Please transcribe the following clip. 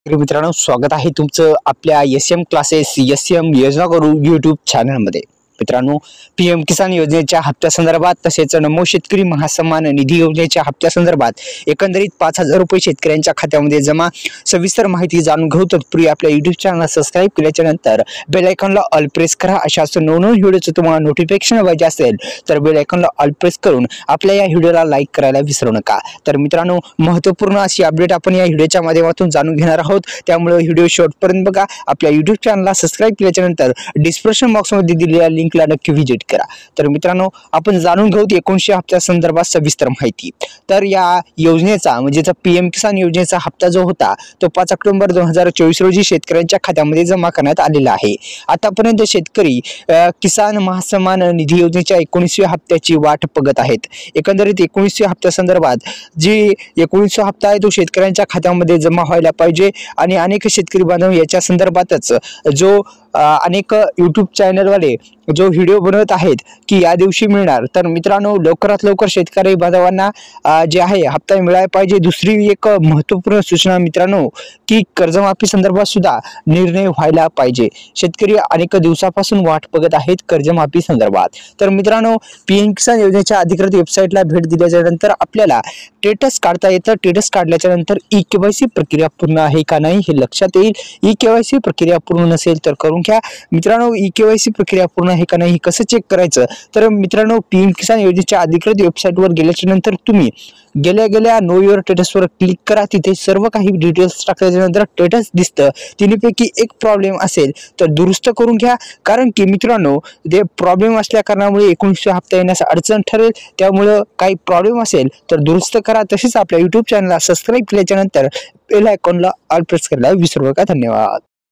तर मित्रांनो, स्वागत आहे तुमचं आपल्या एसएम क्लासेस एसएम योजना करू यूट्यूब चॅनलमध्ये। मित्रांनो, पीएम किसान योजनेच्या हप्त्यासंदर्भात तसेच नमो शेतकरी महासन्मान निधी योजनेच्या हप्त्यासंदर्भात एकंदरीत 5000 रुपये शेतकऱ्यांच्या खात्यामध्ये जमा सविस्तर माहिती जाणून घेऊ। तत्पूर्वी आपल्या यूट्यूब चॅनल सबस्क्राइब केल्याच्या नंतर बेल आयकॉनला ऑल प्रेस करा। अशाच नवनवीन व्हिडिओचं तुम्हाला नोटिफिकेशन पाहिजे असेल तर बेल आयकॉनला ऑल प्रेस करून आपल्या या व्हिडिओला लाईक करायला विसरू नका। तर मित्रांनो, महत्त्वपूर्ण अशी अपडेट आपण या व्हिडिओच्या माध्यमातून जाणून घेणार आहोत, त्यामुळे व्हिडिओ शेवटपर्यंत बघा। आपल्या यूट्यूब चॅनलला सबस्क्राइब केल्याच्या नंतर डिस्क्रिप्शन बॉक्समध्ये दिलेल्या लिंकला नक्की व्हिजिट करा। तर मित्रांनो, आपण जाणून घेऊ 1900 हप्त्या संदर्भात सविस्तर माहिती। तर या योजनेचा म्हणजे पीएम किसान योजनेचा हप्ता जो होता तो 5 ऑक्टोबर 2024 रोजी शेतकऱ्यांच्या खात्यामध्ये जमा करण्यात आलेला आहे। आतापर्यंत शेतकरी किसान महासन्मान निधी योजनेच्या 19व्या हप्त्याची वाट बघत आहेत। एकंदरीत 19व्या हप्त्या संदर्भात जी 1900 हप्ता आहे तो शेतकऱ्यांच्या खात्यामध्ये जमा व्हायला पाहिजे आणि अनेक शेतकरी बांधव याच्या संदर्भातच जो अनेक यूट्यूब चॅनल वाले जो व्हिडिओ बनवत आहेत की या दिवशी मिळणार। तर मित्रांनो, लवकरात लवकर शेतकरी बांधवांना जे आहे हप्ता मिळाला पाहिजे। दुसरी एक महत्त्वपूर्ण सूचना मित्रांनो की कर्जमाफी संदर्भात सुद्धा निर्णय व्हायला पाहिजे। शेतकरी अनेक दिवसापासून वाट बघत आहेत कर्जमाफी संदर्भात। तर मित्रांनो, पीएम किसान योजनेच्या अधिकृत वेबसाईटला भेट दिल्याच्या नंतर आपल्याला स्टेटस काढता येतं। स्टेटस काढल्याच्या नंतर ई-केवायसी प्रक्रिया पूर्ण आहे का नाही हे लक्षात येईल। ई-केवायसी प्रक्रिया पूर्ण नसेल तर करून घ्या। मित्रांनो, ई-केवायसी प्रक्रिया पूर्ण आहे का नाही कसं चेक करायचं, तर मित्रांनो पीएम किसान योजनेच्या अधिकृत वेबसाईटवर गेल्याच्या नंतर तुम्ही गेल्या नो युअर स्टेटसवर क्लिक करा। तिथे सर्व काही डिटेल्स टाकल्याच्या नंतर स्टेटस दिसतं। तिन्हीपैकी एक प्रॉब्लेम असेल तर दुरुस्त करून घ्या, कारण की मित्रांनो ते प्रॉब्लेम असल्या कारणामुळे 1900 हप्ता येण्यास अडचण ठरेल। त्यामुळे काही प्रॉब्लेम असेल तर दुरुस्त करा। तसेच आपल्या यूट्यूब चॅनलला सबस्क्राइब केल्याच्या नंतर बेल आयकॉनला ऑल प्रेस करायला विसरू नका। धन्यवाद।